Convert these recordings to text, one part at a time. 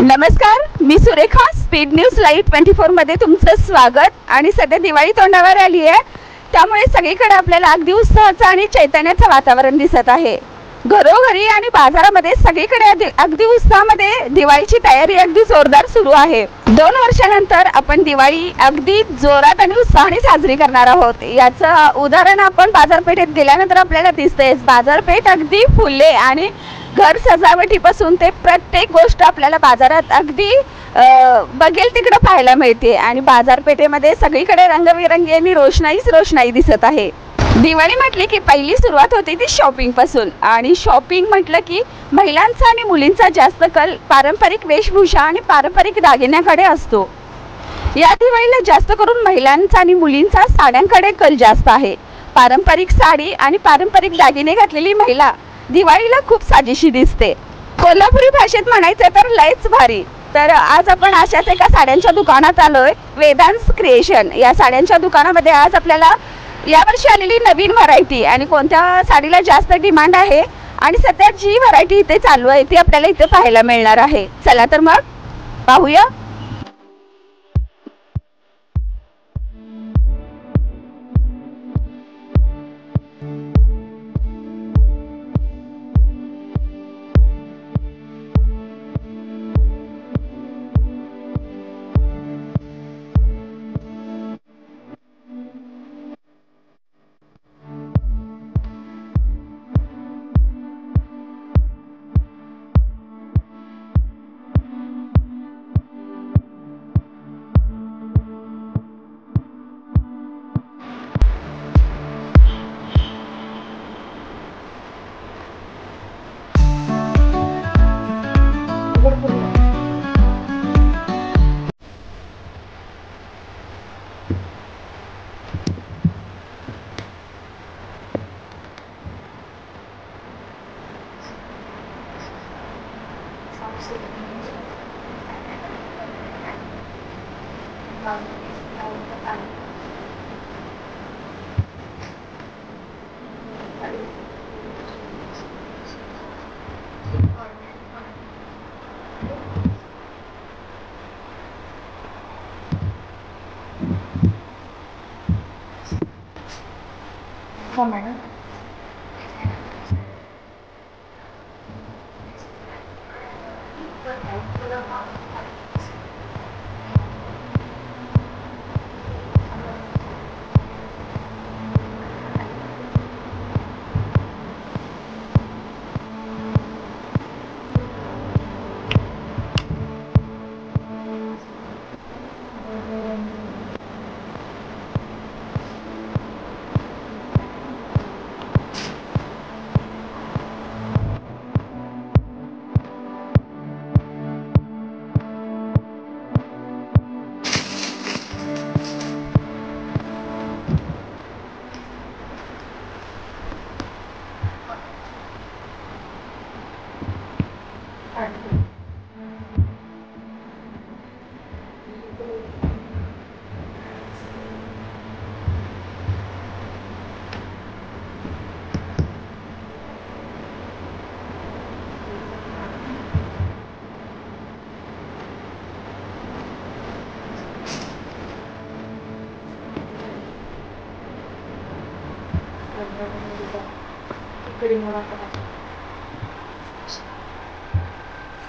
नमस्कार, मी Surekha. Speed news live 24 मध्ये तुमचं स्वागत. आणि सध्या दिवाळी तोंडावर आली आहे, त्यामुळे सगळीकडे आपल्याला अगदी उत्साहाचं आणि चैतन्याचं वातावरण दिसत आहे. घरोघरी आणि बाजारामध्ये सगळीकडे अगदी उत्साहामध्ये दिवाळीची तयारी अगदी जोरदार सुरू आहे. 2 वर्षानंतर आपण दिवाळी अगदी जोरात आणि उत्साहाने साजरी करणार आहोत. याचं उदाहरण आपण बाजारपेठेत गेल्यानंतर आपल्याला दिसतेच. बाजारपेठ अगदी फुलले आणि घर सजावटीपासून ते प्रत्येक गोष्ट आपल्याला बाजारात अगदी बघेल तिकडे पाहायला मिळते. आणि बाजारपेठेमध्ये सगळीकडे रंगबिरंगी आणि रोषणाईच रोषणाई दिसत आहे. दिवाळी म्हटली की पहिली सुरुवात होते ती शॉपिंग पासून. आणि शॉपिंग म्हटलं की महिलांचा आणि मुलींचा जास्त कल पारंपरिक वेशभूषा आणि पारंपरिक दागिन्याकडे असतो. या दिवाळीला जास्त करून महिलांचा आणि मुलींचा साड्यांकडे कल जास्त आहे. पारंपरिक साडी आणि पारंपरिक दागिने घातलेली महिला दिवाळीला खूप साजेशी दिसते. कोल्हापुरी भाषेत म्हणायचं तर लयच भारी. तर आज आपण अशाच एका साड्यांच्या दुकानात आलोय, वेदांस क्रिएशन. या साड्यांच्या दुकानामध्ये आज आपल्याला यावर्षी आलेली नवीन व्हरायटी आणि कोणत्या साडीला जास्त डिमांड आहे आणि सध्या जी व्हरायटी इथे चालू आहे ती आपल्याला इथे पाहायला मिळणार आहे. चला तर मग पाहूया. हो मॅडम.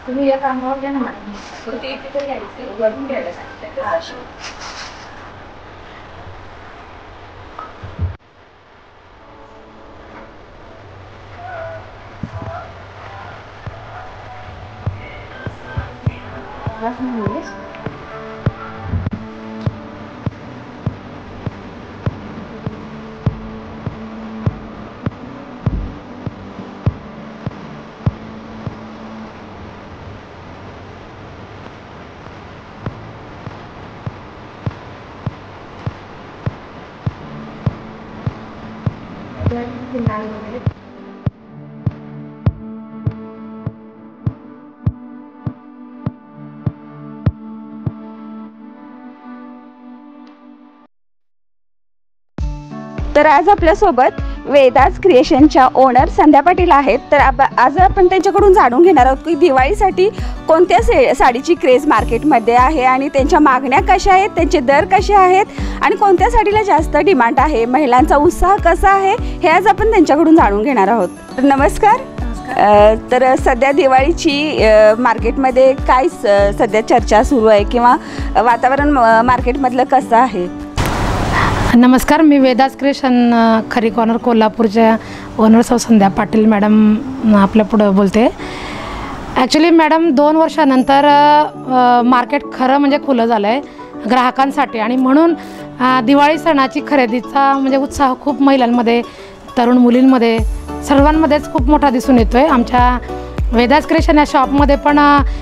तुम्ही या कामावर घ्या ना मॅडम. ते इथे तरी यायचं वरून घ्यायला सांगितलं. तर आज आपल्यासोबत वेदास क्रिएशनच्या ओनर संध्या पाटील आहेत. तर आज आपण त्यांच्याकडून जाणून घेणार आहोत की दिवाळीसाठी कोणत्या साडीची क्रेज मार्केटमध्ये आहे आणि त्यांच्या मागण्या कशा आहेत, त्यांचे दर कसे आहेत आणि कोणत्या साडीला जास्त डिमांड आहे, महिलांचा उत्साह कसा आहे, हे आज आपण त्यांच्याकडून जाणून घेणार आहोत. तर नमस्कार. तर सध्या दिवाळीची मार्केटमध्ये काय सध्या चर्चा सुरू आहे किंवा वातावरण मार्केटमधलं कसं आहे? नमस्कार, मी वेदास क्रिएशन खरी कॉर्नर कोल्हापूरच्या ओनर संध्या पाटील मॅडम आपल्या पुढं बोलते. ॲक्च्युली मॅडम 2 वर्षानंतर मार्केट खरं म्हणजे खुलं झालं आहे ग्राहकांसाठी आणि म्हणून दिवाळी सणाची खरेदीचा म्हणजे उत्साह खूप महिलांमध्ये, तरुण मुलींमध्ये, सर्वांमध्येच खूप मोठा दिसून येतो आहे. आमच्या वेदास क्रिएशन या शॉपमध्ये पण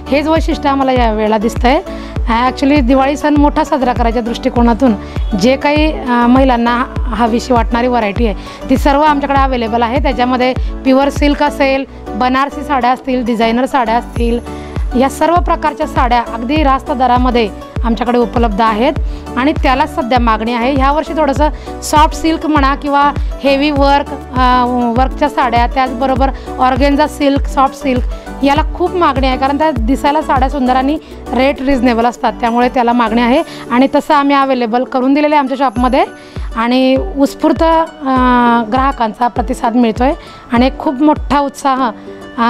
हेच वैशिष्ट्य आम्हाला या वेळेला दिसतं आहे. ॲक्च्युली दिवाळी सण मोठा साजरा करायच्या दृष्टिकोनातून जे काही महिलांना हवीशी वाटणारी व्हरायटी आहे ती सर्व आमच्याकडे अवेलेबल आहे. त्याच्यामध्ये प्युअर सिल्क असेल, बनारसी साड्या असतील, डिझायनर साड्या असतील, या सर्व प्रकारच्या साड्या अगदी रास्त दरामध्ये आमच्याकडे उपलब्ध आहेत आणि त्याला सध्या मागणी आहे. ह्या वर्षी थोडंसं सॉफ्ट सिल्क म्हणा किंवा हेवी वर्कच्या साड्या, त्याचबरोबर ऑर्गेन्झा सिल्क, सॉफ्ट सिल्क याला खूप मागणी आहे कारण त्या दिसायला साड्या सुंदर आणि रेट रिजनेबल असतात, त्यामुळे त्याला मागणी आहे आणि तसं आम्ही अवेलेबल करून दिलेलं आहे आमच्या शॉपमध्ये आणि उत्स्फूर्त ग्राहकांचा प्रतिसाद मिळतो आहे आणि खूप मोठा उत्साह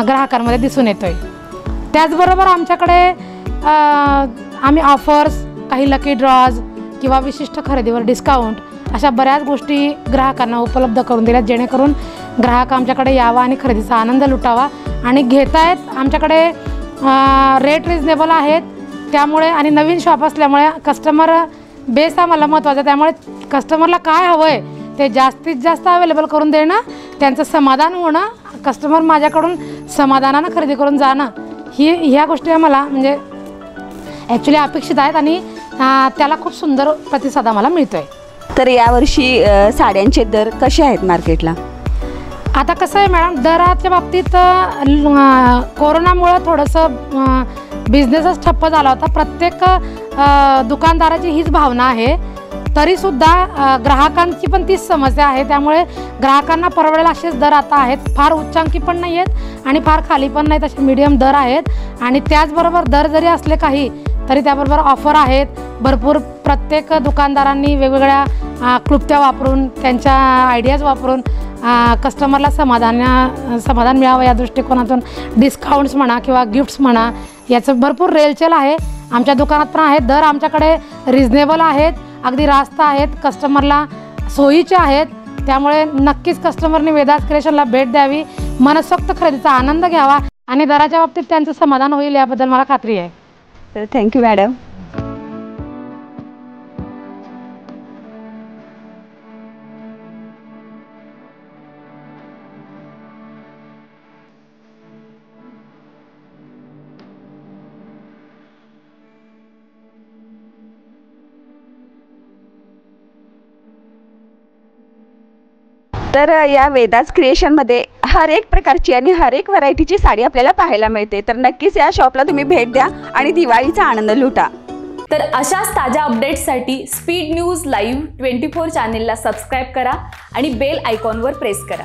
ग्राहकांमध्ये दिसून येतो आहे. त्याचबरोबर आमच्याकडे आम्ही ऑफर्स, काही लकी ड्रॉज किंवा विशिष्ट खरेदीवर डिस्काउंट अशा बऱ्याच गोष्टी ग्राहकांना उपलब्ध करून दिल्यात, जेणेकरून ग्राहक आमच्याकडे यावा आणि खरेदीचा आनंद लुटावा आणि घेतायत. आमच्याकडे रेट रिजनेबल आहेत त्यामुळे आणि नवीन शॉप असल्यामुळे कस्टमर बेस आम्हाला महत्त्वाचा, त्यामुळे कस्टमरला काय हवं आहे ते जास्तीत जास्त अवेलेबल करून देणं, त्यांचं समाधान होणं, कस्टमर माझ्याकडून समाधानानं खरेदी करून जाणं, ह्या गोष्टी आम्हाला म्हणजे ॲक्च्युली अपेक्षित आहेत आणि त्याला खूप सुंदर प्रतिसाद आम्हाला मिळतो आहे. तर यावर्षी साड्यांचे दर कसे आहेत मार्केटला? आता कसं आहे मॅडम, दराच्या बाबतीत कोरोनामुळं थोडंसं बिझनेसच ठप्प झाला होता. प्रत्येक दुकानदाराची हीच भावना आहे. तरीसुद्धा ग्राहकांची पण तीच समस्या आहे, त्यामुळे ग्राहकांना परवडेल असेच दर आता आहेत. फार उच्चांकी पण नाही आहेत आणि फार खाली पण नाहीत, असे मीडियम दर आहेत. आणि त्याचबरोबर दर जरी असले काही तरी त्याबरोबर ऑफर आहेत भरपूर. प्रत्येक दुकानदारांनी वेगवेगळ्या क्लुप्त्या वापरून, त्यांच्या आयडियाज वापरून कस्टमरला समाधान मिळावं या दृष्टिकोनातून डिस्काउंट्स म्हणा किंवा गिफ्ट्स म्हणा याचं भरपूर रेलचेल आहे. आमच्या दुकानात पण आहेत. दर आमच्याकडे रिजनेबल आहेत, अगदी रास्त आहेत, कस्टमरला सोयीचे आहेत. त्यामुळे नक्कीच कस्टमरने वेदास क्रिएशनला भेट द्यावी, मनसोक्त खरेदीचा आनंद घ्यावा आणि दराच्या बाबतीत त्यांचं समाधान होईल याबद्दल मला खात्री आहे. तर थँक्यू मॅडम. तर या वेदास क्रिएशनमध्ये हर एक प्रकारची आणि हर एक व्हरायटीची साडी आपल्याला पाहायला मिळते. तर नक्कीच या शॉपला तुम्ही भेट द्या आणि दिवाळीचा आनंद लुटा. तर अशाच ताज्या अपडेट्ससाठी स्पीड न्यूज लाईव्ह 24 चॅनेलला सबस्क्राईब करा आणि बेल आयकॉनवर प्रेस करा.